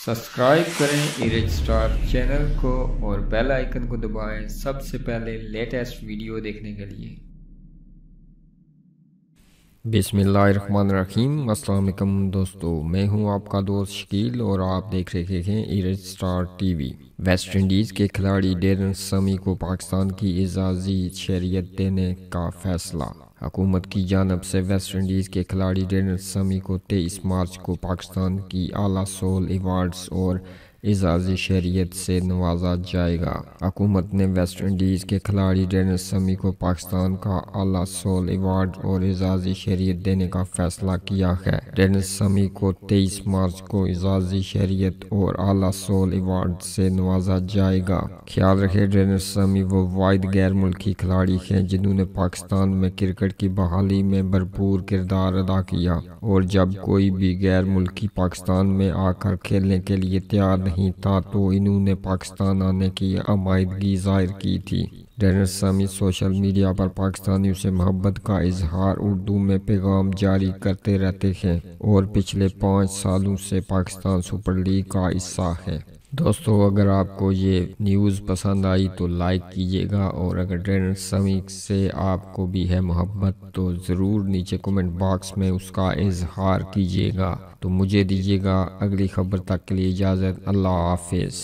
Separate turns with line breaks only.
Subscribe کریں ایرج star channel کو اور بیل آئیکن کو دبائیں سب سے پہلے لیٹسٹ ویڈیو دیکھنے کے لیے۔
بسم اللہ الرحمن الرحیم۔ السلام علیکم دوستو، میں ہوں آپ کا دوست شکیل اور آپ دیکھ رہے ہیں ایرج Star T V. West Indies کے کھلاڑی ڈیرن سمی کو پاکستان کی اعزازی شہریت دینے کا فیصلہ۔ حکومت کی جانب سے ویسٹ انڈیز کے کھلاڑی ڈیرن سمی کو 23 مارچ کو پاکستان کی اعلیٰ سول ایوارڈز اور اعزازی شہریت سے نوازا جائے گا۔ حکومت نے ویسٹ انڈیز کے کھلاڑی ڈیرن سمی کو پاکستان کا اعلیٰ سول ایوارڈ اور اعزازی شہریت دینے کا فیصلہ کیا ہے۔ ڈیرن سمی کو 23 مارچ کو اعزازی شہریت اور اعلیٰ سول ایوارڈ سے نوازا جائے گا۔ خیال رکھے، ڈیرن سمی وہ واحد غیر ملکی کھلاڑی ہیں جنہوں نے پاکستان میں کرکٹ کی بحالی میں بھرپور کردار ادا کیا، اور جب کوئی بھی غیر ملکی پاکستان میں آ کر کھیلنے کے لیے تیار نہیں تھا تو انہوں نے پاکستان آنے کی آمادگی ظاہر کی تھی۔ ڈیرن سمی سوشل میڈیا پر پاکستانیوں سے محبت کا اظہار اردو میں پیغام جاری کرتے رہتے ہیں اور پچھلے 5 سالوں سے پاکستان سپر لیگ کا حصہ ہیں۔ دوستو، اگر آپ کو یہ نیوز پسند آئی تو لائک کیجیے گا، اور اگر ڈیرن سمی سے آپ کو بھی ہے محبت تو ضرور نیچے کمنٹ باکس میں اس کا اظہار کیجیے گا۔ تو مجھے دیجیے گا اگلی خبر تک کے لیے اجازت۔ اللہ حافظ۔